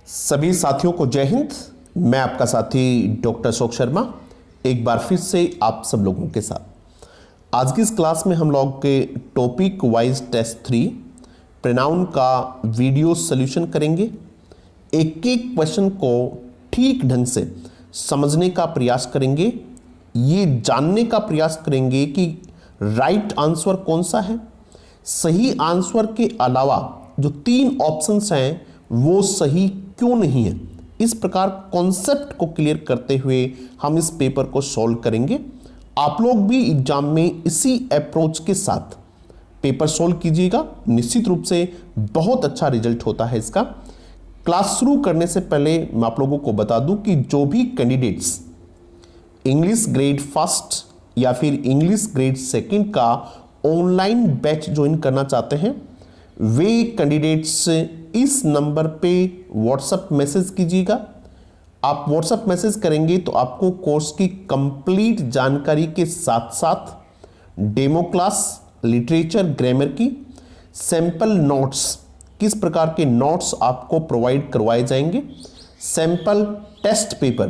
सभी साथियों को जय हिंद। मैं आपका साथी डॉक्टर अशोक शर्मा एक बार फिर से आप सब लोगों के साथ। आज की इस क्लास में हम लोग के टॉपिक वाइज टेस्ट 3 प्रोनाउन का वीडियो सॉल्यूशन करेंगे। एक एक क्वेश्चन को ठीक ढंग से समझने का प्रयास करेंगे, ये जानने का प्रयास करेंगे कि राइट आंसर कौन सा है, सही आंसर के अलावा जो 3 ऑप्शंस हैं वो सही क्यों नहीं है। इस प्रकार कॉन्सेप्ट को क्लियर करते हुए हम इस पेपर को सॉल्व करेंगे। आप लोग भी एग्जाम में इसी अप्रोच के साथ पेपर सॉल्व कीजिएगा, निश्चित रूप से बहुत अच्छा रिजल्ट होता है इसका। क्लास शुरू करने से पहले मैं आप लोगों को बता दूं कि जो भी कैंडिडेट्स इंग्लिश ग्रेड फर्स्ट या फिर इंग्लिश ग्रेड सेकंड का ऑनलाइन बैच ज्वाइन करना चाहते हैं, वे कैंडिडेट्स इस नंबर पे व्हाट्सएप मैसेज कीजिएगा। आप व्हाट्सएप मैसेज करेंगे तो आपको कोर्स की कंप्लीट जानकारी के साथ साथ डेमो क्लास, लिटरेचर, ग्रामर की सैंपल नोट्स, किस प्रकार के नोट्स आपको प्रोवाइड करवाए जाएंगे, सैंपल टेस्ट पेपर,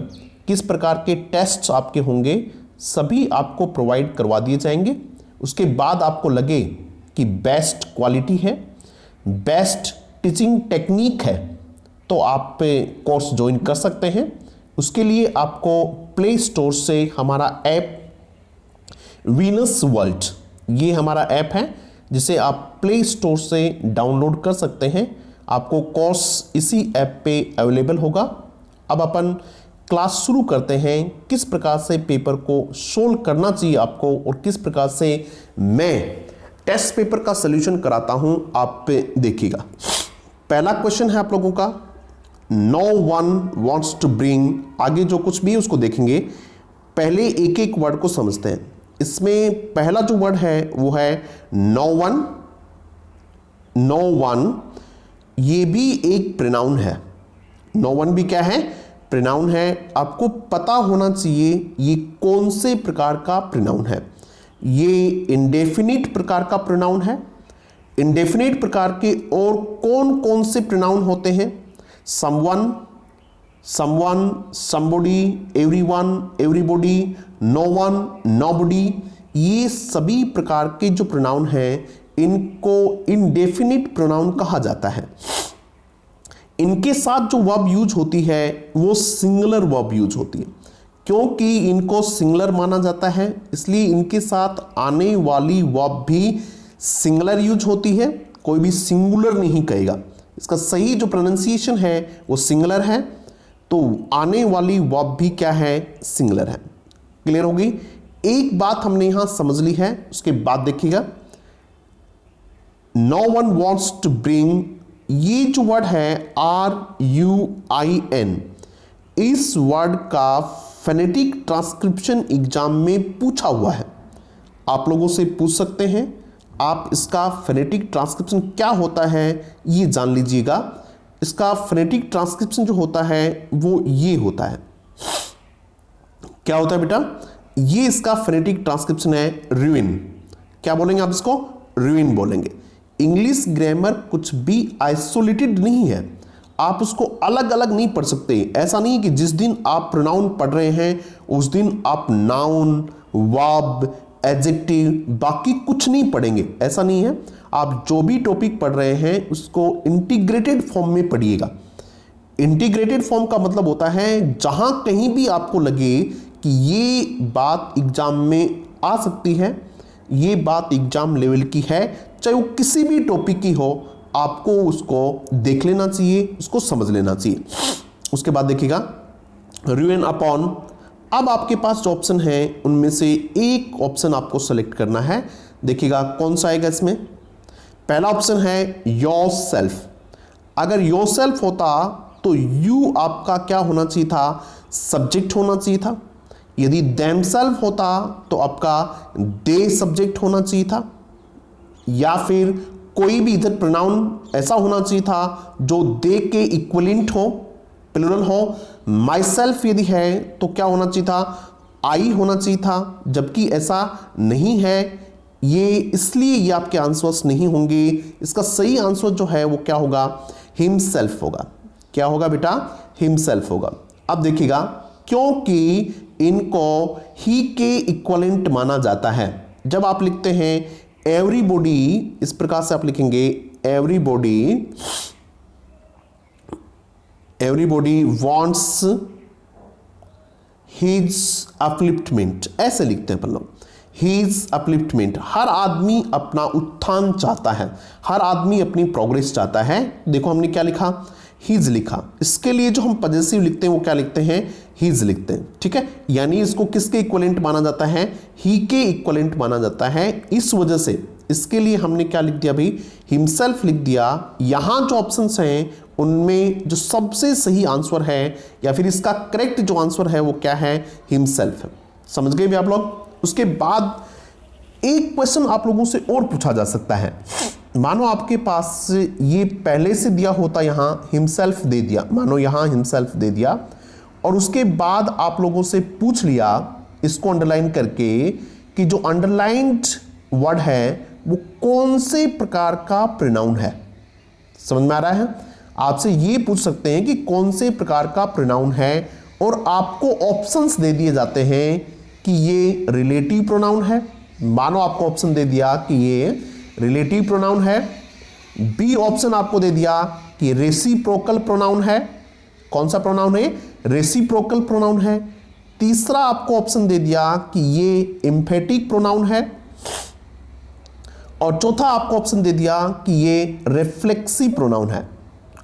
किस प्रकार के टेस्ट आपके होंगे, सभी आपको प्रोवाइड करवा दिए जाएंगे। उसके बाद आपको लगे कि बेस्ट क्वालिटी है, बेस्ट टीचिंग टेक्निक है, तो आप कोर्स ज्वाइन कर सकते हैं। उसके लिए आपको प्ले स्टोर से हमारा ऐप वीनस वर्ल्ड, ये हमारा ऐप है जिसे आप प्ले स्टोर से डाउनलोड कर सकते हैं। आपको कोर्स इसी ऐप पे अवेलेबल होगा। अब अपन क्लास शुरू करते हैं, किस प्रकार से पेपर को सोल्व करना चाहिए आपको और किस प्रकार से मैं टेस्ट पेपर का सॉल्यूशन कराता हूं, आप देखिएगा। पहला क्वेश्चन है आप लोगों का, no one wants to bring, आगे जो कुछ भी है उसको देखेंगे। पहले एक एक वर्ड को समझते हैं। इसमें पहला जो वर्ड है वो है नो वन। नो वन ये भी एक प्रोनाउन है। नो वन भी क्या है? प्रोनाउन है। आपको पता होना चाहिए ये कौन से प्रकार का प्रोनाउन है। ये इंडेफिनिट प्रकार का प्रोनाउन है। इंडेफिनिट प्रकार के और कौन कौन से प्रोनाउन होते हैं? Someone, someone, somebody, everyone, everybody, no one, nobody, ये सभी प्रकार के जो प्रोनाउन हैं इनको इंडेफिनिट प्रोनाउन कहा जाता है। इनके साथ जो वर्ब यूज होती है वो सिंगुलर वर्ब यूज होती है। क्योंकि इनको सिंगुलर माना जाता है इसलिए इनके साथ आने वाली वर्ब भी सिंगुलर यूज होती है, कोई भी सिंगुलर नहीं कहेगा। इसका सही जो प्रोनाउंसिएशन है वो सिंगुलर है, तो आने वाली वर्ब भी क्या है? सिंगुलर है। क्लियर होगी? एक बात हमने यहां समझ ली है, उसके बाद देखिएगा no one wants to bring, ये जो वर्ड है RUIN, इस वर्ड का फोनेटिक ट्रांसक्रिप्शन एग्जाम में पूछा हुआ है। आप लोगों से पूछ सकते हैं, आप इसका फोनेटिक ट्रांसक्रिप्शन क्या होता है ये जान लीजिएगा। इसका फोनेटिक ट्रांसक्रिप्शन जो होता है वो ये होता है। क्या होता है बेटा? ये इसका फोनेटिक ट्रांसक्रिप्शन है रुइन। क्या बोलेंगे आप इसको? रुइन बोलेंगे। इंग्लिश ग्रामर कुछ भी आइसोलेटेड नहीं है, आप उसको अलग अलग नहीं पढ़ सकते। ऐसा नहीं कि जिस दिन आप प्रोनाउन पढ़ रहे हैं उस दिन आप नाउन, वर्ब, एडजेक्टिव बाकी कुछ नहीं पढ़ेंगे, ऐसा नहीं है। आप जो भी टॉपिक पढ़ रहे हैं उसको इंटीग्रेटेड फॉर्म में पढ़िएगा। इंटीग्रेटेड फॉर्म का मतलब होता है जहां कहीं भी आपको लगे कि ये बात एग्जाम में आ सकती है, ये बात एग्जाम लेवल की है, चाहे वो किसी भी टॉपिक की हो, आपको उसको देख लेना चाहिए, उसको समझ लेना चाहिए। उसके बाद देखिएगा रुइन अपॉन। अब आपके पास जो ऑप्शन है उनमें से एक ऑप्शन आपको सेलेक्ट करना है। देखिएगा कौन सा आएगा इसमें। पहला ऑप्शन है योरसेल्फ। अगर योरसेल्फ होता तो यू आपका क्या होना चाहिए था? सब्जेक्ट होना चाहिए था। यदि देमसेल्फ होता तो आपका दे सब्जेक्ट होना चाहिए था, या फिर कोई भी इधर प्रोनाउन ऐसा होना चाहिए था जो दे के इक्विवेलेंट हो, प्लूरल हो। माई सेल्फ यदि है तो क्या होना चाहिए था? आई होना चाहिए था, जबकि ऐसा नहीं है। ये इसलिए ये आपके आंसर्स नहीं होंगे। इसका सही आंसर जो है वो क्या होगा? हिमसेल्फ होगा। क्या होगा बेटा, हिमसेल्फ होगा। अब देखिएगा, क्योंकि इनको ही के इक्वलेंट माना जाता है, जब आप लिखते हैं एवरीबॉडी, इस प्रकार से आप लिखेंगे एवरीबॉडी वांट्स हिज अपलिफ्टमेंट, ऐसे लिखते हैं अपन लोग, हिज अपलिफ्टमेंट। हर आदमी अपना उत्थान चाहता है, हर आदमी अपनी प्रोग्रेस चाहता है। देखो हमने क्या लिखा, हिज लिखा। इसके लिए जो हम पॉजेसिव लिखते हैं वो क्या लिखते हैं, हिज लिखते हैं, ठीक है। यानी इसको किसके इक्विवेलेंट माना जाता है, ही के इक्विवेलेंट माना जाता है। इस वजह से इसके लिए हमने क्या लिख दिया भाई, हिमसेल्फ लिख दिया। यहां जो ऑप्शंस हैं उनमें जो सबसे सही आंसर है या फिर इसका करेक्ट जो आंसर है वो क्या है, हिमसेल्फ है। समझ गए भी आप लोग। उसके बाद एक क्वेश्चन आप लोगों से और पूछा जा सकता है। मानो आपके पास ये पहले से दिया होता, यहां हिमसेल्फ दे दिया, मानो यहां हिमसेल्फ दे दिया, और उसके बाद आप लोगों से पूछ लिया इसको अंडरलाइन करके कि जो अंडरलाइंड वर्ड है वो कौन से प्रकार का प्रोनाउन है। समझ में आ रहा है, आपसे ये पूछ सकते हैं कि कौन से प्रकार का प्रोनाउन है, और आपको ऑप्शंस दे दिए जाते हैं कि ये रिलेटिव प्रोनाउन है। मानो आपको ऑप्शन दे दिया कि ये रिलेटिव प्रोनाउन है, बी ऑप्शन आपको दे दिया कि रेसिप्रोकल प्रोनाउन है। कौन सा प्रोनाउन है, रेसिप्रोकल प्रोनाउन है। तीसरा आपको ऑप्शन दे दिया कि ये एम्फेटिक प्रोनाउन है, और चौथा आपको ऑप्शन दे दिया कि ये रिफ्लेक्सिव प्रोनाउन है।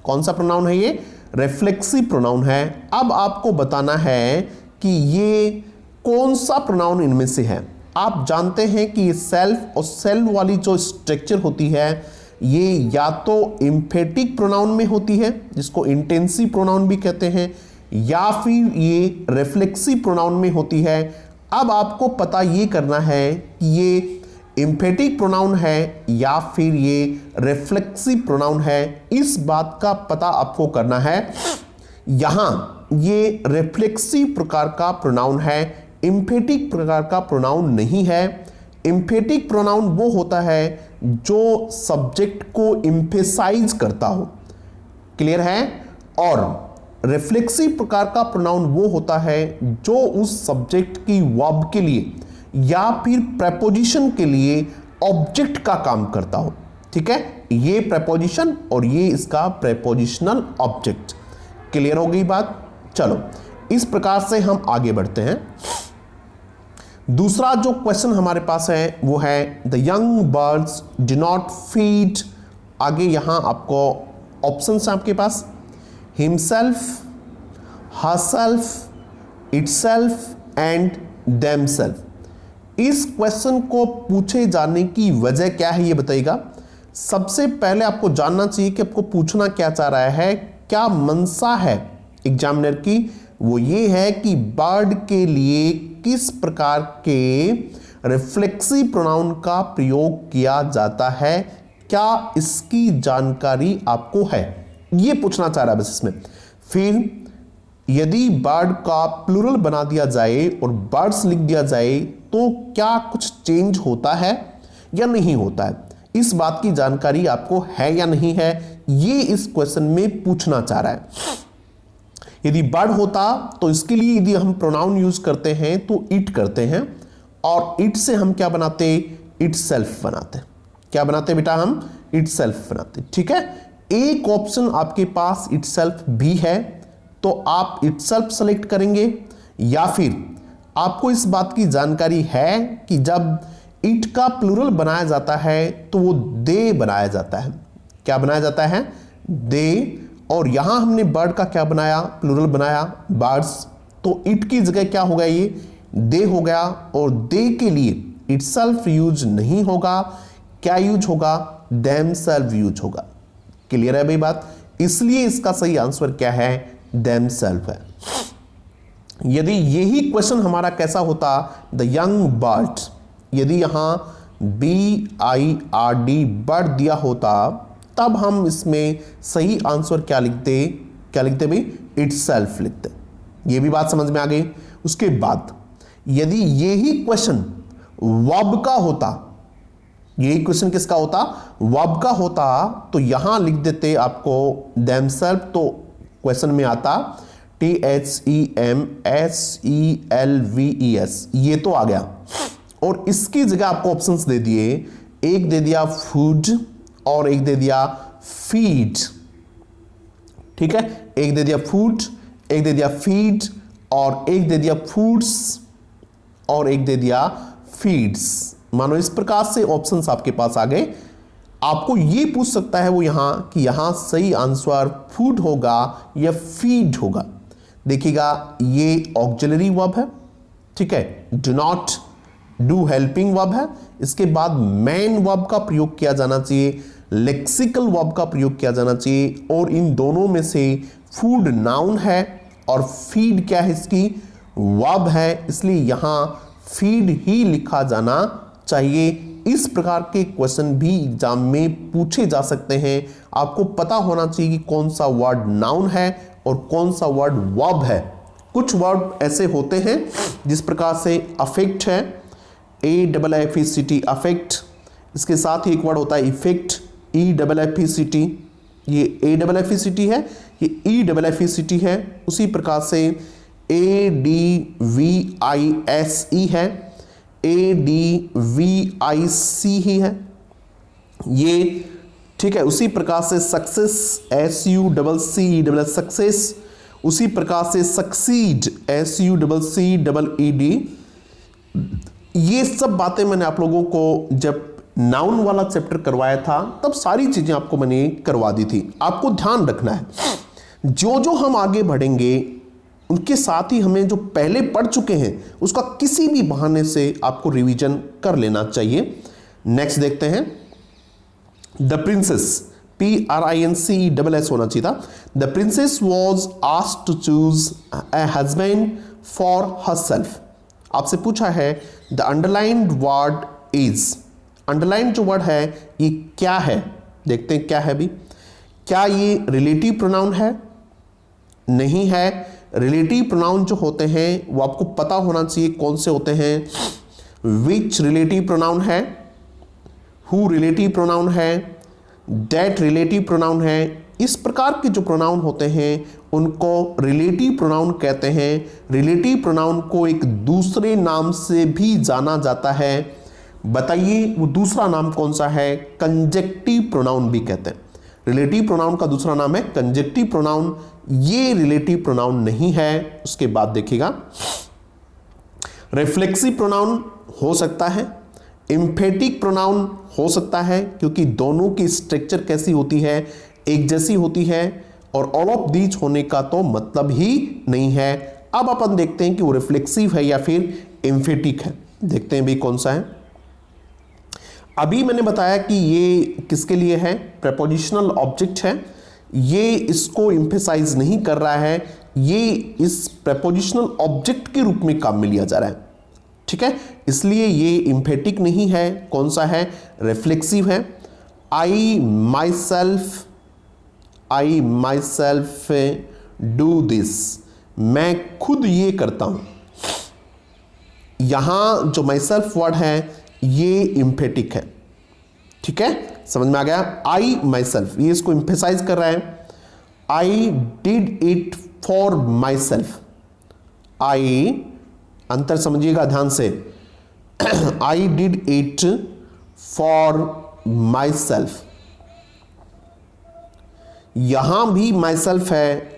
कौन सा प्रोनाउन है, ये रिफ्लेक्सिव प्रोनाउन है। अब आपको बताना है कि ये कौन सा प्रोनाउन इनमें से है। आप जानते हैं कि ये सेल्फ और सेल्फ वाली जो स्ट्रक्चर होती है ये या तो एम्फेटिक प्रोनाउन में होती है, जिसको इंटेंसिव प्रोनाउन भी कहते हैं, या फिर ये रिफ्लेक्सिव प्रोनाउन में होती है। अब आपको पता ये करना है कि ये एम्फेटिक प्रोनाउन है या फिर ये रिफ्लेक्सिव प्रोनाउन है। इस बात का पता आपको करना है। यहां ये रिफ्लेक्सिव प्रकार का प्रोनाउन है, एम्फेटिक प्रकार का प्रोनाउन नहीं है। एम्फेटिक प्रोनाउन वो होता है जो सब्जेक्ट को एम्फेसाइज करता हो, क्लियर है, और रिफ्लेक्सिव प्रकार का प्रोनाउन वो होता है जो उस सब्जेक्ट की वर्ब के लिए या फिर प्रेपोजिशन के लिए ऑब्जेक्ट का काम करता हो। ठीक है, ये प्रेपोजिशन और ये इसका प्रेपोजिशनल ऑब्जेक्ट। क्लियर हो गई बात। चलो इस प्रकार से हम आगे बढ़ते हैं। दूसरा जो क्वेश्चन हमारे पास है वो है the young birds do not feed. आगे यहां आपको ऑप्शंस हैं आपके पास, himself, herself, itself and themselves. इस क्वेश्चन को पूछे जाने की वजह क्या है ये बताइएगा। सबसे पहले आपको जानना चाहिए कि आपको पूछना क्या चाह रहा है, क्या मंशा है एग्जामिनर की, वो ये है कि बर्ड के लिए किस प्रकार के रिफ्लेक्सिव प्रोनाउन का प्रयोग किया जाता है, क्या इसकी जानकारी आपको है, ये पूछना चाह रहा है बस इसमें। फिर यदि बर्ड का प्लूरल बना दिया जाए और बर्ड्स लिख दिया जाए तो क्या कुछ चेंज होता है या नहीं होता है, इस बात की जानकारी आपको है या नहीं है, ये इस क्वेश्चन में पूछना चाह रहा है। यदि बर्ड होता तो इसके लिए यदि हम प्रोनाउन यूज करते हैं तो इट करते हैं, और इट से हम क्या बनाते, इट सेल्फ बनाते। क्या बनाते बेटा, हम इट सेल्फ बनाते। ठीक है, एक ऑप्शन आपके पास इट सेल्फ भी है तो आप इट सेल्फ सेलेक्ट करेंगे, या फिर आपको इस बात की जानकारी है कि जब इट का प्लूरल बनाया जाता है तो वो दे बनाया जाता है। क्या बनाया जाता है, दे, और यहां हमने बर्ड का क्या बनाया, प्लूरल बनाया, बर्ड्स, तो इट की जगह क्या हो गया, ये दे हो गया, और दे के लिए इट सेल्फ यूज नहीं होगा, क्या यूज होगा, देम सेल्फ यूज होगा। क्लियर है भाई बात। इसलिए इसका सही आंसर क्या है, देम सेल्फ है। यदि यही क्वेश्चन हमारा कैसा होता, द यंग बर्ड, यदि यहां BIRD बर्ड दिया होता तब हम इसमें सही आंसर क्या लिखते भाई, इट सेल्फ लिखते। ये भी बात समझ में आ गई। उसके बाद यदि यही क्वेश्चन वर्ब का होता, यही क्वेश्चन किसका होता, वर्ब का होता, तो यहां लिख देते आपको देमसेल्फ, तो क्वेश्चन में आता THEMSELVES, ये तो आ गया, और इसकी जगह आपको ऑप्शंस दे दिए, एक दे दिया फूड और एक दे दिया फीड। ठीक है, एक दे दिया फूड, एक दे दिया फीड, और एक दे दिया फूड्स और एक दे दिया फीड्स। मानो इस प्रकार से ऑप्शंस आपके पास आ गए। आपको ये पूछ सकता है वो यहां कि यहां सही आंसर फूड होगा या फीड होगा। देखिएगा ये ऑक्सिलरी वर्ब है, ठीक है, do not, do helping verb है, इसके बाद मेन वर्ब का प्रयोग किया जाना चाहिए, लेक्सिकल वर्ब का प्रयोग किया जाना चाहिए, और इन दोनों में से फूड नाउन है और फीड क्या है, इसकी वर्ब है, इसलिए यहां फीड ही लिखा जाना चाहिए। इस प्रकार के क्वेश्चन भी एग्जाम में पूछे जा सकते हैं। आपको पता होना चाहिए कि कौन सा वर्ड नाउन है और कौन सा वर्ड वर्ब है। कुछ वर्ड ऐसे होते हैं जिस प्रकार से अफेक्ट है, AFFECT अफेक्ट, इसके साथ ही एक वर्ड होता है इफेक्ट, EFFECT, ये AFFECT है, ये EFFECT है। उसी प्रकार से ADVISE है, ADVIC ही है ये, ठीक है। उसी प्रकार से सक्सेस, SUCCE सक्सेस, उसी प्रकार से सक्सीड, SUCCEED। ये सब बातें मैंने आप लोगों को जब नाउन वाला चैप्टर करवाया था तब सारी चीजें आपको मैंने करवा दी थी। आपको ध्यान रखना है, जो जो हम आगे बढ़ेंगे उनके साथ ही हमें जो पहले पढ़ चुके हैं उसका किसी भी बहाने से आपको रिवीजन कर लेना चाहिए। नेक्स्ट देखते हैं, द प्रिंसेस, PRINCESS होना चाहिए था। The princess was asked to choose a husband for herself. आपसे पूछा है the underlined word is, underlined जो वर्ड है ये क्या है, देखते हैं क्या है भी। क्या ये रिलेटिव प्रोनाउन है? नहीं है। रिलेटिव प्रोनाउन जो होते हैं वो आपको पता होना चाहिए कौन से होते हैं। विच रिलेटिव प्रोनाउन है, हु रिलेटिव प्रोनाउन है, डेट रिलेटिव प्रोनाउन है। इस प्रकार के जो प्रोनाउन होते हैं उनको रिलेटिव प्रोनाउन कहते हैं। रिलेटिव प्रोनाउन को एक दूसरे नाम से भी जाना जाता है। बताइए वो दूसरा नाम कौन सा है? कंजक्टिव प्रोनाउन भी कहते हैं। रिलेटिव प्रोनाउन का दूसरा नाम है कंजक्टिव प्रोनाउन। ये रिलेटिव प्रोनाउन नहीं है। उसके बाद देखिएगा, रिफ्लेक्सिव प्रोनाउन हो सकता है, एम्फेटिक प्रोनाउन हो सकता है, क्योंकि दोनों की स्ट्रक्चर कैसी होती है, एक जैसी होती है, और ऑल ऑफ दीज होने का तो मतलब ही नहीं है। अब अपन देखते हैं कि वो रिफ्लेक्सिव है या फिर एम्फेटिक है। देखते हैं भी कौन सा है। अभी मैंने बताया कि ये किसके लिए है, प्रेपोजिशनल ऑब्जेक्ट है। ये इसको एम्फेसाइज नहीं कर रहा है, ये इस प्रेपोजिशनल ऑब्जेक्ट के रूप में काम में लिया जा रहा है, ठीक है, इसलिए ये एम्फेटिक नहीं है। कौन सा है? रिफ्लेक्सिव है। आई माई सेल्फ डू दिस, मैं खुद ये करता हूं। यहां जो माई सेल्फ वर्ड है ये एम्फेटिक है, ठीक है, समझ में आ गया। आई माई सेल्फ, ये इसको एम्फेसाइज कर रहा है। I did it for myself, I, अंतर समझिएगा ध्यान से, I did it for myself. यहां भी माई सेल्फ है।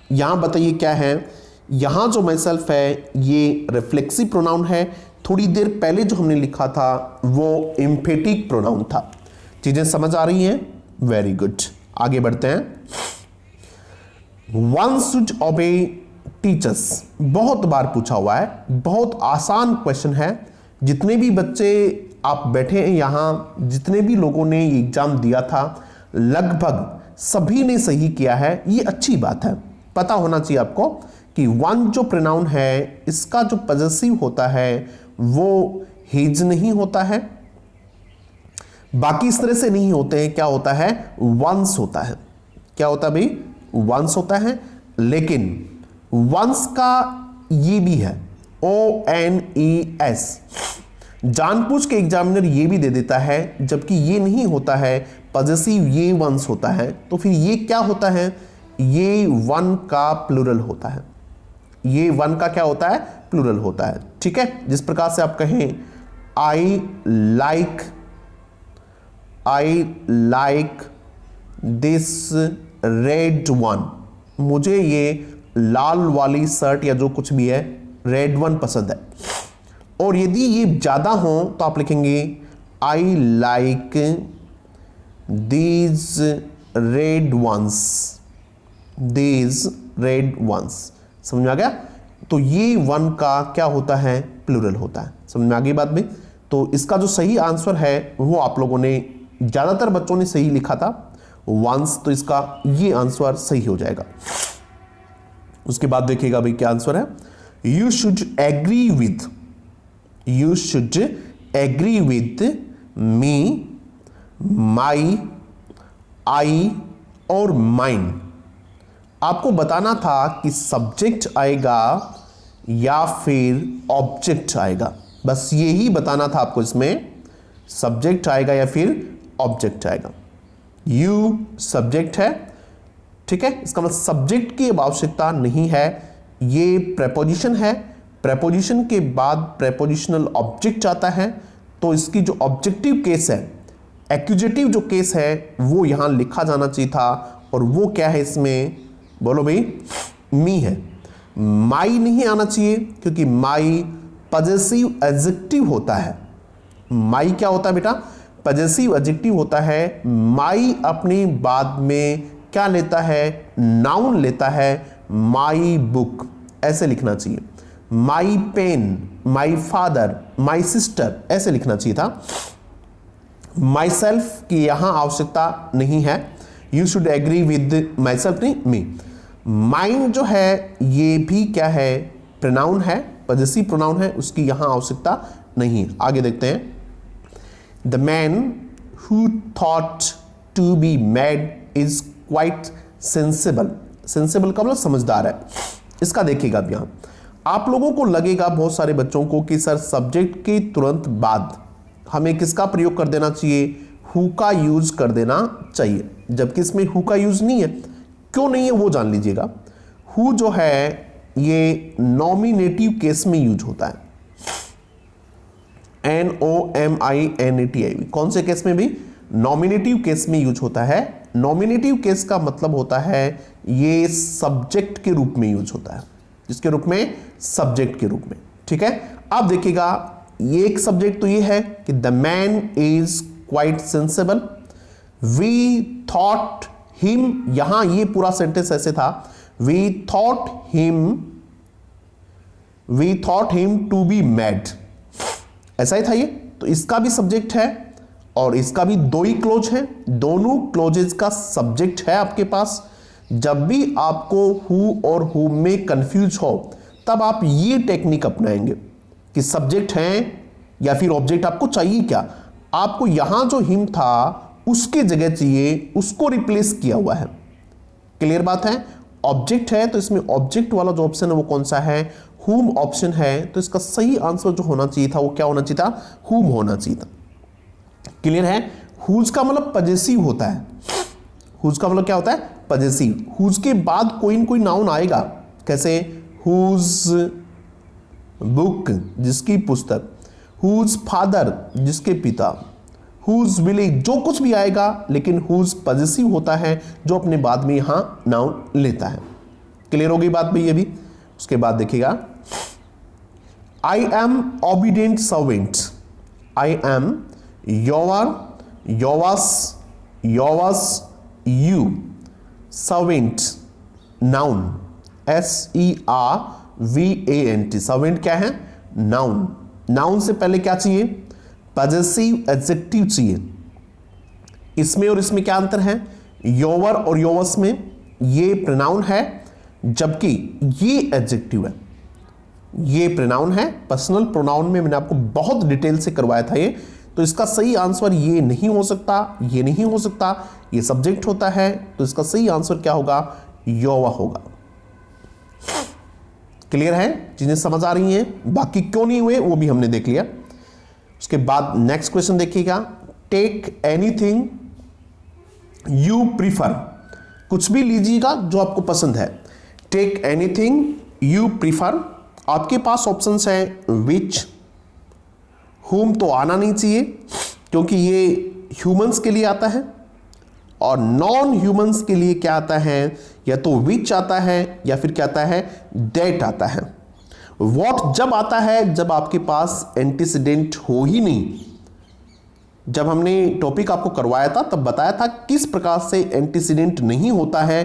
यहां बताइए क्या है, यहां जो माई सेल्फ है ये रिफ्लेक्सिव प्रोनाउन है। थोड़ी देर पहले जो हमने लिखा था वो एम्फेटिक प्रोनाउन था। चीजें समझ आ रही हैं? वेरी गुड, आगे बढ़ते हैं। वन शुड ओबे टीचर्स, बहुत बार पूछा हुआ है, बहुत आसान क्वेश्चन है। जितने भी बच्चे आप बैठे हैं यहाँ, जितने भी लोगों ने ये एग्जाम दिया था, लगभग सभी ने सही किया है। ये अच्छी बात है। पता होना चाहिए आपको कि वन जो प्रोनाउन है इसका जो पॉजेसिव होता है वो हिज नहीं होता है, बाकी इस तरह से नहीं होते हैं। क्या होता है? वंस होता है। क्या होता है भाई? वंस होता है। लेकिन वंस का ये भी है ONES, जानबूझ के एग्जामिनर ये भी दे देता है, जबकि ये नहीं होता है। पॉजेसिव ये वंस होता है, तो फिर ये क्या होता है? ये वन का प्लूरल होता है, ये वन का क्या होता है, प्लूरल होता है। ठीक है, जिस प्रकार से आप कहें I like this red one, मुझे ये लाल वाली शर्ट या जो कुछ भी है रेड वन पसंद है। और यदि ये ज्यादा हो तो आप लिखेंगे I like these red ones, समझ में आ गया। तो ये वन का क्या होता है, प्लूरल होता है। समझ में आ गई बात में। तो इसका जो सही आंसर है वो आप लोगों ने, ज्यादातर बच्चों ने सही लिखा था वंस, तो इसका ये आंसर सही हो जाएगा। उसके बाद देखिएगा भाई क्या आंसर है, you should agree with me, my, I और माइन। आपको बताना था कि सब्जेक्ट आएगा या फिर ऑब्जेक्ट आएगा, बस यही बताना था आपको इसमें, सब्जेक्ट आएगा या फिर ऑब्जेक्ट आएगा। यू सब्जेक्ट है, ठीक है, इसका मतलब सब्जेक्ट की आवश्यकता नहीं है। ये प्रेपोजिशन है, प्रेपोजिशन के बाद प्रेपोजिशनल ऑब्जेक्ट आता है, तो इसकी जो ऑब्जेक्टिव केस है, एक्यूजेटिव जो केस है वो यहां लिखा जाना चाहिए था, और वो क्या है इसमें, बोलो भाई, मी है। माई नहीं आना चाहिए क्योंकि माई पजेसिव एडजेक्टिव होता है। माई क्या होता है बेटा, पजेसिव एडजेक्टिव होता है। माई अपनी बाद में क्या लेता है, नाउन लेता है, माई बुक ऐसे लिखना चाहिए। My pen, my father, my sister ऐसे लिखना चाहिए था। माई सेल्फ की यहां आवश्यकता नहीं है, you should agree with myself नहीं, मी। माइंड जो है ये भी क्या है, प्रोनाउन है, पजेसिव प्रोनाउन है, उसकी यहां आवश्यकता नहीं। आगे देखते हैं, the man who thought to be mad is quite sensible. Sensible का मतलब समझदार है। इसका देखिएगा अब यहां आप लोगों को लगेगा, बहुत सारे बच्चों को, कि सर सब्जेक्ट के तुरंत बाद हमें किसका प्रयोग कर देना चाहिए, हु का यूज कर देना चाहिए, जबकि इसमें हु का यूज नहीं है। क्यों नहीं है वो जान लीजिएगा। हु जो है ये नॉमिनेटिव केस में यूज होता है, NOMINATIV। कौन से केस में भी, नॉमिनेटिव केस में यूज होता है। नॉमिनेटिव केस का मतलब होता है ये सब्जेक्ट के रूप में यूज होता है, जिसके रूप में, सब्जेक्ट के रूप में। ठीक है, अब देखिएगा, ये एक सब्जेक्ट तो ये है कि the man is quite sensible, we thought him, यहां ये पूरा सेंटेंस ऐसे था, we thought him to be mad, ऐसा ही था ये। तो इसका भी सब्जेक्ट है और इसका भी दो ही क्लोज है, दोनों क्लोजेस का सब्जेक्ट है आपके पास। जब भी आपको हु और हुम में कंफ्यूज हो तब आप ये टेक्निक अपनाएंगे कि सब्जेक्ट है या फिर ऑब्जेक्ट आपको चाहिए क्या। आपको यहां जो हिम था उसके जगह चाहिए, उसको रिप्लेस किया हुआ है। क्लियर बात है, ऑब्जेक्ट है तो इसमें ऑब्जेक्ट वाला जो ऑप्शन है वो कौन सा है, हुम ऑप्शन है। तो इसका सही आंसर जो होना चाहिए था वो क्या होना चाहिए था, हुम होना चाहिए था। क्लियर है, हुज का मतलब पजेसिव होता है, हुज का मतलब क्या होता है, पजेसिव। हुज के बाद कोई न कोई नाउन आएगा, कैसे, हुज बुक जिसकी पुस्तक, हुज फादर जिसके पिता, हुज विलेज जो कुछ भी आएगा, लेकिन हुज पजेसिव होता है जो अपने बाद में यहां नाउन लेता है। क्लियर हो गई बात भाई ये भी। उसके बाद देखिएगा, I am obedient servant, I am yours, you, servant noun, SERVANT। Servant क्या है, नाउन। नाउन से पहले क्या चाहिए, पजेसिव एडजेक्टिव चाहिए। इसमें और इसमें क्या अंतर है, योवर और योवर्स में ये प्रोनाउन है जबकि ये एडजेक्टिव है। ये प्रोनाउन है, पर्सनल प्रोनाउन में मैंने आपको बहुत डिटेल से करवाया था ये। तो इसका सही आंसर ये नहीं हो सकता, ये नहीं हो सकता, ये सब्जेक्ट होता है। तो इसका सही आंसर क्या होगा, योवा होगा। क्लियर है, चीजें समझ आ रही हैं। बाकी क्यों नहीं हुए वो भी हमने देख लिया। उसके बाद नेक्स्ट क्वेश्चन देखिएगा, टेक एनीथिंग यू प्रीफर। कुछ भी लीजिएगा जो आपको पसंद है। टेक एनीथिंग यू प्रीफर, आपके पास ऑप्शंस हैं विच, हुम तो आना नहीं चाहिए क्योंकि ये ह्यूमंस के लिए आता है, और नॉन ह्यूमंस के लिए क्या आता है, या तो विच आता है या फिर क्या आता है, डेट आता है। वॉट जब आता है जब आपके पास एंटीसीडेंट हो ही नहीं। जब हमने टॉपिक आपको करवाया था तब बताया था किस प्रकार से एंटीसीडेंट नहीं होता है,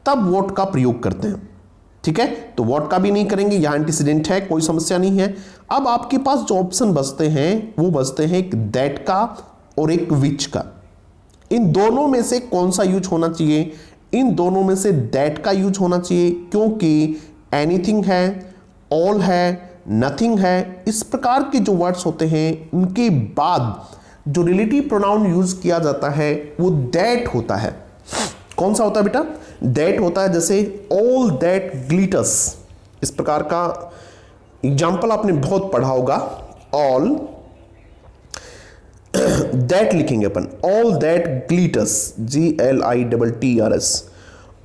तब वॉट का प्रयोग करते हैं। ठीक है, तो वॉट का भी नहीं करेंगे, यहां एंटीसीडेंट है, कोई समस्या नहीं है। अब आपके पास जो ऑप्शन बचते हैं वो बचते हैं एक दैट का और एक विच का। इन दोनों में से कौन सा यूज होना चाहिए? इन दोनों में से दैट का यूज होना चाहिए, क्योंकि एनीथिंग है, ऑल है, नथिंग है, इस प्रकार के जो वर्ड्स होते हैं उनके बाद जो रिलेटिव प्रोनाउन यूज किया जाता है वो दैट होता है। कौन सा होता है बेटा? दैट होता है। जैसे ऑल दैट ग्लिटर्स, इस प्रकार का एग्जाम्पल आपने बहुत पढ़ा होगा। ऑल दैट लिखेंगे अपन, all that glitters, GLITTERS,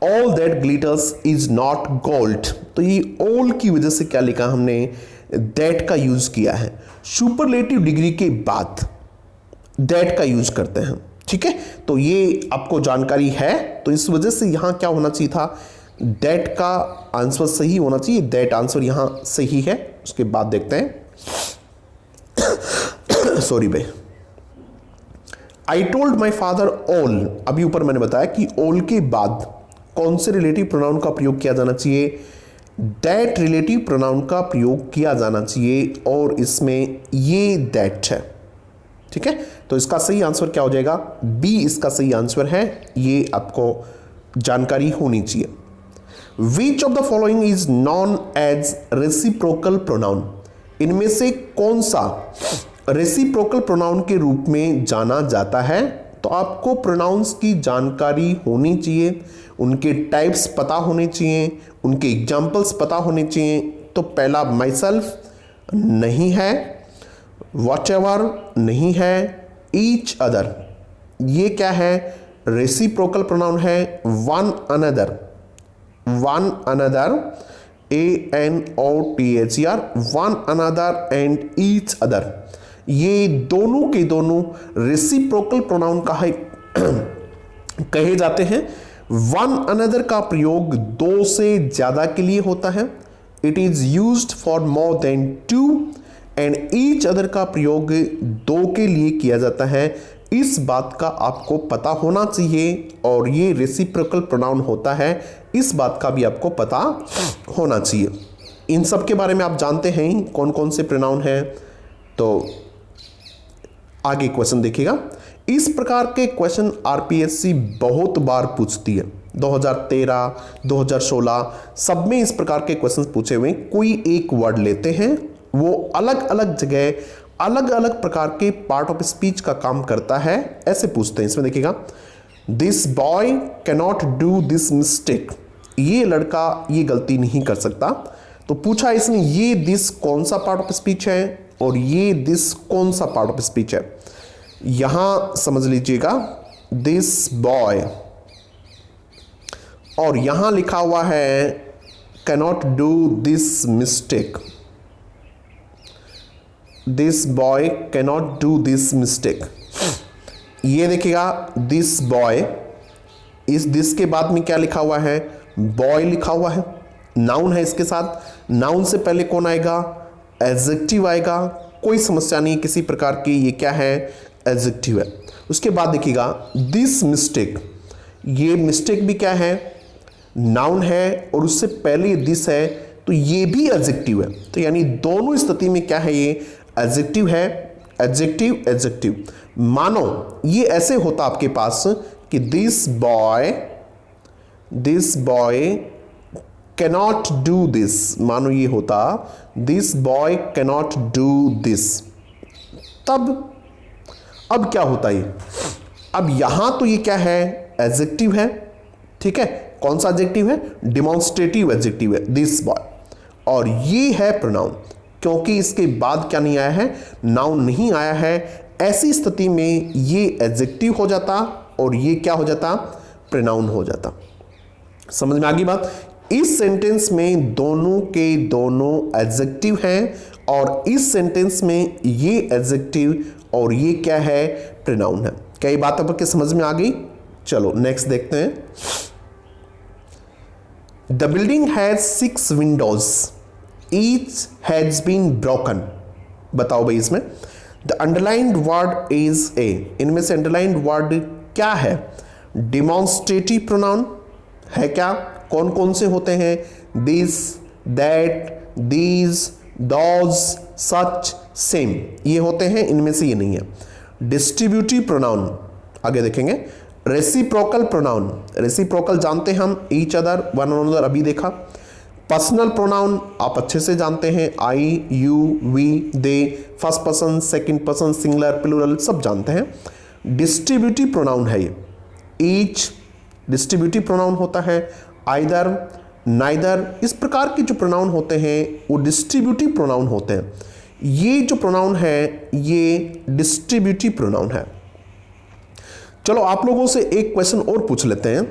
all that glitters is not gold. तो ये ऑल की वजह से क्या लिखा हमने, दैट का यूज किया है। सुपरलेटिव डिग्री के बाद दैट का यूज करते हैं। ठीक है, तो ये आपको जानकारी है, तो इस वजह से यहां क्या होना चाहिए था, दैट का आंसर सही होना चाहिए। दैट आंसर यहां सही है। उसके बाद देखते हैं सॉरी भाई, I told my father all, अभी ऊपर मैंने बताया कि ऑल के बाद कौन से रिलेटिव प्रोनाउन का प्रयोग किया जाना चाहिए, दैट रिलेटिव प्रोनाउन का प्रयोग किया जाना चाहिए, और इसमें ये दैट है। ठीक है, तो इसका सही आंसर क्या हो जाएगा, बी इसका सही आंसर है। ये आपको जानकारी होनी चाहिए। Which of the following is known as reciprocal pronoun, इनमें से कौन सा रेसिप्रोकल प्रोनाउन के रूप में जाना जाता है? तो आपको प्रोनाउंस की जानकारी होनी चाहिए, उनके टाइप्स पता होने चाहिए, उनके एग्जाम्पल्स पता होने चाहिए। तो पहला माई सेल्फ नहीं है, व्हाटएवर नहीं है, ईच अदर ये क्या है, रेसिप्रोकल प्रोनाउन है। One another, one another, ANOTHER, one another and each other, ये दोनों के दोनों रेसिप्रोकल प्रोनाउन कहे जाते हैं। वन अनदर का प्रयोग दो से ज्यादा के लिए होता है। It is used for more than two, and each other का प्रयोग दो के लिए किया जाता है। इस बात का आपको पता होना चाहिए, और ये रेसिप्रोकल प्रोनाउन होता है, इस बात का भी आपको पता होना चाहिए। इन सब के बारे में आप जानते हैं कौन कौन से प्रोनाउन हैं। तो आगे क्वेश्चन देखिएगा। इस प्रकार के क्वेश्चन आरपीएससी बहुत बार पूछती है। 2013, 2016 सब में इस प्रकार के क्वेश्चन पूछे हुए। कोई एक वर्ड लेते हैं, वो अलग अलग जगह अलग अलग प्रकार के पार्ट ऑफ स्पीच का काम करता है, ऐसे पूछते हैं। इसमें देखिएगा, this boy cannot do this mistake, ये लड़का ये गलती नहीं कर सकता। तो पूछा इसने ये दिस कौन सा पार्ट ऑफ स्पीच है और ये दिस कौन सा पार्ट ऑफ स्पीच है। यहां समझ लीजिएगा दिस बॉय, और यहां लिखा हुआ है cannot do this mistake, this boy cannot do this mistake. ये देखिएगा दिस बॉय, इस दिस के बाद में क्या लिखा हुआ है, बॉय लिखा हुआ है, नाउन है इसके साथ। नाउन से पहले कौन आएगा, एडजेक्टिव आएगा। कोई समस्या नहीं किसी प्रकार की, ये क्या है, एडजेक्टिव है। उसके बाद देखिएगा दिस मिस्टेक, ये मिस्टेक भी क्या है, नाउन है, और उससे पहले दिस है, तो ये भी एडजेक्टिव है। तो यानी दोनों स्थिति में क्या है, ये एडजेक्टिव है, एडजेक्टिव एडजेक्टिव। मानो ये ऐसे होता आपके पास कि this boy cannot do this, मानो ये होता this boy cannot do this, तब अब क्या होता है, अब यहां तो ये क्या है, एडजेक्टिव है। ठीक है, कौन सा एडजेक्टिव है, डिमॉन्स्ट्रेटिव एडजेक्टिव है दिस बॉय, और ये है प्रोनाउन, क्योंकि इसके बाद क्या नहीं आया है, नाउन नहीं आया है। ऐसी स्थिति में ये एडजेक्टिव हो जाता और ये क्या हो जाता, प्रोनाउन हो जाता। समझ में आ गई बात। इस सेंटेंस में दोनों के दोनों एडजेक्टिव हैं और इस सेंटेंस में ये एडजेक्टिव और ये क्या है, प्रोनाउन है। क्या ये बात आपको समझ में आ गई? चलो नेक्स्ट देखते हैं। The building has 6 windows, each has been broken. बताओ भाई इसमें the underlined word is a, इनमें से अंडरलाइंड वर्ड क्या है? डिमॉन्स्ट्रेटिव प्रोनाउन है क्या? कौन कौन से होते हैं? This, that, these, those, such, same, ये होते हैं। इनमें से ये नहीं है। डिस्ट्रीब्यूटिव प्रोनाउन आगे देखेंगे। रेसिप्रोकल प्रोनाउन, रेसिप्रोकल जानते हैं हम, ईच अदर, वन अनदर, अभी देखा। पर्सनल प्रोनाउन आप अच्छे से जानते हैं, I, you, we, they, first person, second person, singular, plural, सब जानते हैं। डिस्ट्रीब्यूटिव प्रोनाउन है ये, ईच डिस्ट्रीब्यूटिव प्रोनाउन होता है, आइदर, नाइदर, इस प्रकार के जो प्रोनाउन होते हैं वो डिस्ट्रीब्यूटिव प्रोनाउन होते हैं। ये जो प्रोनाउन है ये डिस्ट्रीब्यूटिव प्रोनाउन है। चलो आप लोगों से एक क्वेश्चन और पूछ लेते हैं,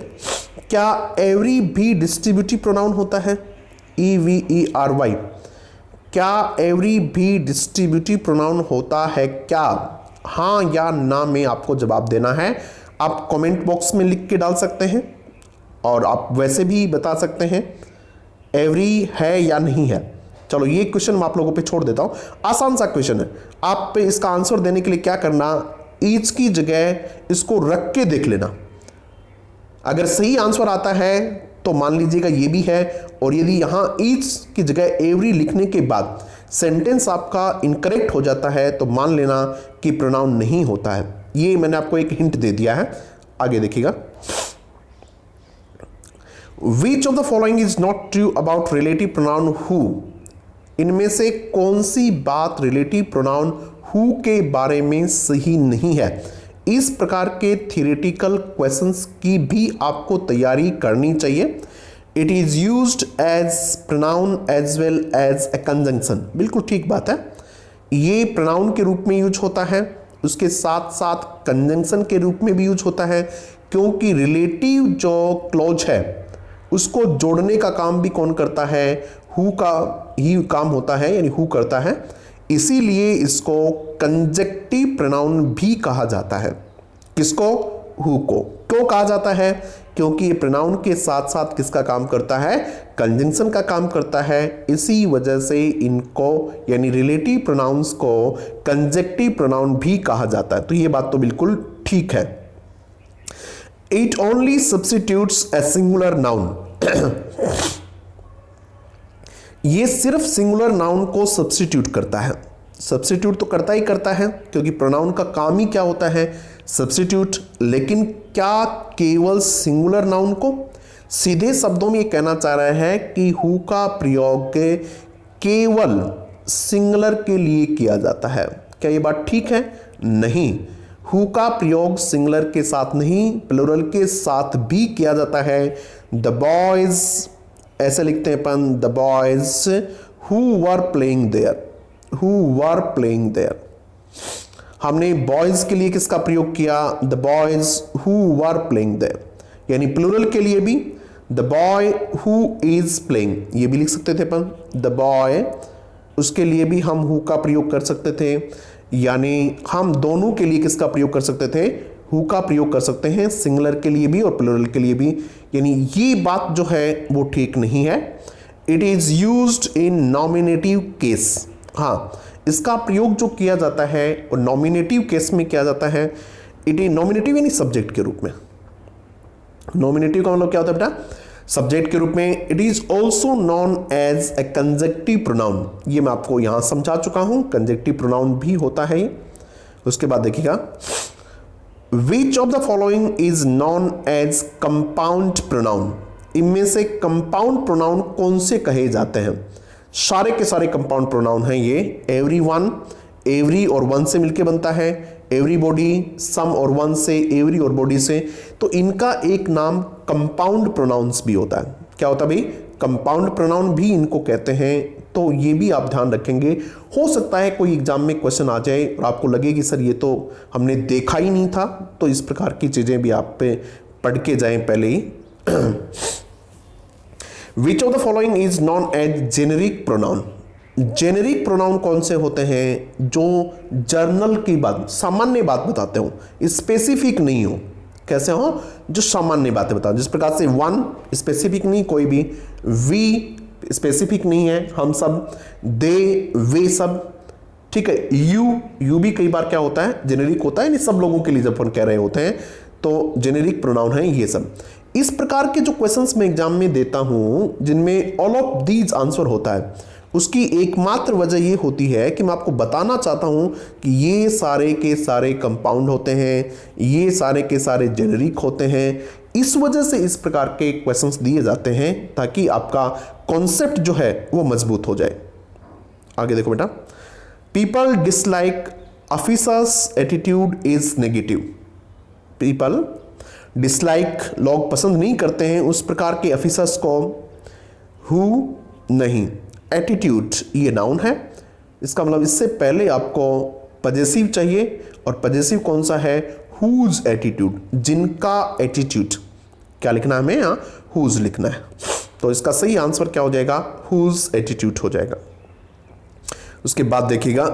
क्या एवरी भी डिस्ट्रीब्यूटिव प्रोनाउन होता है? EVERY, क्या एवरी भी डिस्ट्रीब्यूटिव प्रोनाउन होता है क्या? हाँ या ना में आपको जवाब देना है। आप कमेंट बॉक्स में लिख के डाल सकते हैं और आप वैसे भी बता सकते हैं एवरी है या नहीं है। चलो ये क्वेश्चन मैं आप लोगों पे छोड़ देता हूं, आसान सा क्वेश्चन है। आप पे इसका आंसर देने के लिए क्या करना, ईच की जगह इसको रख के देख लेना। अगर सही आंसर आता है तो मान लीजिएगा ये भी है, और यदि यहां ईच की जगह एवरी लिखने के बाद सेंटेंस आपका इनकरेक्ट हो जाता है तो मान लेना कि प्रोनाउन नहीं होता है। ये मैंने आपको एक हिंट दे दिया है, आगे देखिएगा। Which of the following is not true about relative pronoun who? इनमें से कौन सी बात रिलेटिव प्रोनाउन who के बारे में सही नहीं है? इस प्रकार के थियोरेटिकल क्वेश्चंस की भी आपको तैयारी करनी चाहिए। It is used as pronoun as well as a conjunction, बिल्कुल ठीक बात है। ये प्रोनाउन के रूप में यूज होता है, उसके साथ साथ कंजंक्शन के रूप में भी यूज होता है, क्योंकि रिलेटिव जो क्लॉज है उसको जोड़ने का काम भी कौन करता है? हु का ही काम होता है, यानी हु करता है। इसीलिए इसको कंजक्टिव प्रोनाउन भी कहा जाता है। किसको? Who co. क्यों कहा जाता है? क्योंकि ये प्रोनाउन के साथ साथ किसका काम करता है? कंजंक्शन का काम करता है। इसी वजह से इनको यानी रिलेटिव प्रोनाउंस को कंजक्टिव प्रोनाउन भी कहा जाता है। तो ये बात तो बिल्कुल ठीक है। It only substitutes a singular noun, ये सिर्फ सिंगुलर नाउन को सब्स्टिट्यूट करता है। सब्स्टिट्यूट तो करता ही करता है, क्योंकि प्रोनाउन का काम ही क्या होता है? सब्स्टिट्यूट। लेकिन क्या केवल सिंगुलर नाउन को? सीधे शब्दों में ये कहना चाह रहा है कि हु का प्रयोग केवल सिंगुलर के लिए किया जाता है। क्या ये बात ठीक है? नहीं, हु का प्रयोग सिंगुलर के साथ नहीं, प्लूरल के साथ भी किया जाता है। द बॉयज, ऐसे लिखते हैं अपन, the boys who were playing there, who were playing there. हमने बॉयज के लिए किसका प्रयोग किया? The boys who were playing there. यानी प्लूरल के लिए भी the boy who is playing, ये भी लिख सकते थे अपन, द बॉय, उसके लिए भी हम हु का प्रयोग कर सकते थे। यानी हम दोनों के लिए किसका प्रयोग कर सकते थे? हु का प्रयोग कर सकते हैं, सिंगुलर के लिए भी और प्लूरल के लिए भी। यानी ये बात जो है वो ठीक नहीं है। It is used in nominative case, हाँ इसका प्रयोग जो किया जाता है वो नॉमिनेटिव केस में किया जाता है। इट इज नॉमिनेटिव यानी सब्जेक्ट के रूप में। नॉमिनेटिव का मतलब क्या होता है बेटा? सब्जेक्ट के रूप में। It is also known as a conjunctive pronoun, ये मैं आपको यहां समझा चुका हूं, कंजक्टिव प्रोनाउन भी होता है। उसके बाद देखिएगा, which of the following is known as compound pronoun, इनमें से कंपाउंड प्रोनाउन कौन से कहे जाते हैं? सारे के सारे कंपाउंड प्रोनाउन हैं ये। एवरी वन, एवरी और वन से मिलके बनता है, एवरीबॉडी सम और वन से, एवरी और बॉडी से, तो इनका एक नाम कंपाउंड प्रोनाउंस भी होता है। क्या होता है भाई? कंपाउंड प्रोनाउन भी इनको कहते हैं। तो ये भी आप ध्यान रखेंगे। हो सकता है कोई एग्जाम में क्वेश्चन आ जाए और आपको लगे कि सर ये तो हमने देखा ही नहीं था, तो इस प्रकार की चीजें भी आप पे पढ़ के जाएं पहले ही। Which of the following is known as generic pronoun. Generic pronoun कौन से होते हैं जो जर्नल की बात, सामान्य बात बताते हो, स्पेसिफिक नहीं हो। कैसे हो? जो सामान्य बातें बताओ, जिस प्रकार से वन स्पेसिफिक नहीं कोई भी, वी स्पेसिफिक नहीं है हम सब, दे वे सब, ठीक है। यू भी कई बार क्या होता है जेनेरिक होता है, नहीं सब लोगों के लिए जब अपन कह रहे होते हैं तो जेनेरिक प्रोनाउन है ये सब। इस प्रकार के जो क्वेश्चंस मैं एग्जाम में देता हूं जिनमें ऑल ऑफ दीज आंसर होता है, उसकी एकमात्र वजह ये होती है कि मैं आपको बताना चाहता हूं कि ये सारे के सारे कंपाउंड होते हैं, ये सारे के सारे जेनेरिक होते हैं। इस वजह से इस प्रकार के क्वेश्चंस दिए जाते हैं ताकि आपका कॉन्सेप्ट जो है वो मजबूत हो जाए। आगे देखो बेटा, people dislike officers attitude is negative. People dislike, लोग पसंद नहीं करते हैं उस प्रकार के ऑफिसर्स को। हु नहीं, एटीट्यूड ये नाउन है, इसका मतलब इससे पहले आपको पजेसिव चाहिए, और पजेसिव कौन सा है? हुज एटीट्यूड, जिनका एटीट्यूड। क्या लिखना है हमें? यहाँ हुज लिखना है। तो इसका सही आंसर क्या हो जाएगा? हुज एटीट्यूड हो जाएगा। उसके बाद देखिएगा,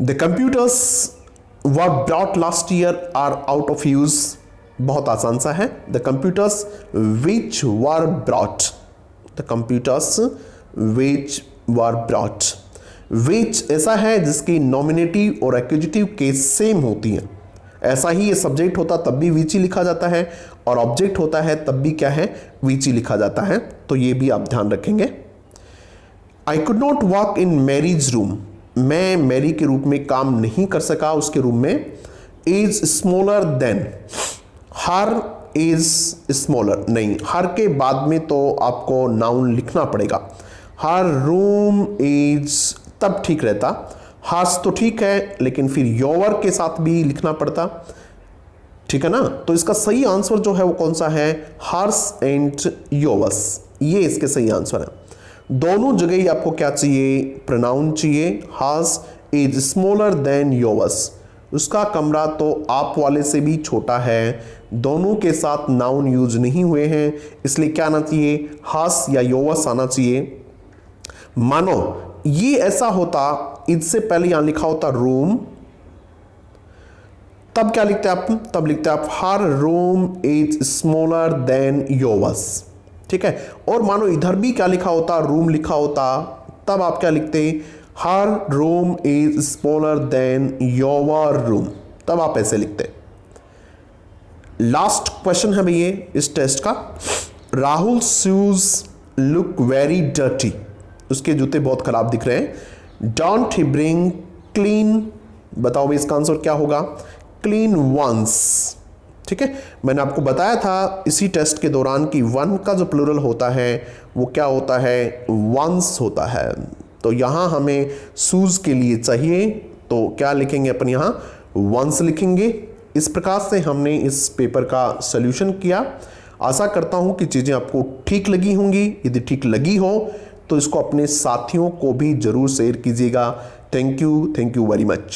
the computers were brought last year are out of use. बहुत आसान सा है, the computers which were brought, the computers which were brought. Which ऐसा है जिसकी नॉमिनेटिव और एक्यूजिटिव केस सेम होती है। ऐसा ही ये सब्जेक्ट होता तब भी विच ही लिखा जाता है, और ऑब्जेक्ट होता है तब भी क्या है? विच ही लिखा जाता है। तो ये भी आप ध्यान रखेंगे। I could not walk in Mary's room, मैं मैरी के रूप में काम नहीं कर सका उसके रूम में। Is smaller then, her is smaller नहीं, हर के बाद में तो आपको नाउन लिखना पड़ेगा। हर रूम इज तब ठीक रहता, हर्स तो ठीक है लेकिन फिर योवर के साथ भी लिखना पड़ता, ठीक है ना। तो इसका सही आंसर जो है वो कौन सा है? हर्स एंड योवर्स, ये इसके सही आंसर है। दोनों जगह ही आपको क्या चाहिए? प्रोनाउन चाहिए। Hers is smaller than yours, उसका कमरा तो आप वाले से भी छोटा है। दोनों के साथ नाउन यूज नहीं हुए हैं, इसलिए क्या आना चाहिए? हर्स या योवर्स आना चाहिए। मानो ये ऐसा होता, इससे पहले यहां लिखा होता रूम, तब क्या लिखते आप? तब लिखते आप her room is smaller than yours, ठीक है। और मानो इधर भी क्या लिखा होता? रूम लिखा होता, तब आप क्या लिखते? Her room is smaller than your room, तब आप ऐसे लिखते। लास्ट क्वेश्चन है भैया इस टेस्ट का। Rahul shoes look very dirty, उसके जूते बहुत खराब दिख रहे हैं। डोंट ही ब्रिंग क्लीन, बताओ भाई इसका आंसर क्या होगा? क्लीन वंस, ठीक है। मैंने आपको बताया था इसी टेस्ट के दौरान कि वन का जो प्लूरल होता है वो क्या होता है? वंस होता है। तो यहाँ हमें शूज के लिए चाहिए, तो क्या लिखेंगे अपन? यहाँ वंस लिखेंगे। इस प्रकार से हमने इस पेपर का सॉल्यूशन किया। आशा करता हूँ कि चीज़ें आपको ठीक लगी होंगी। यदि ठीक लगी हो तो इसको अपने साथियों को भी जरूर शेयर कीजिएगा। Thank you very much.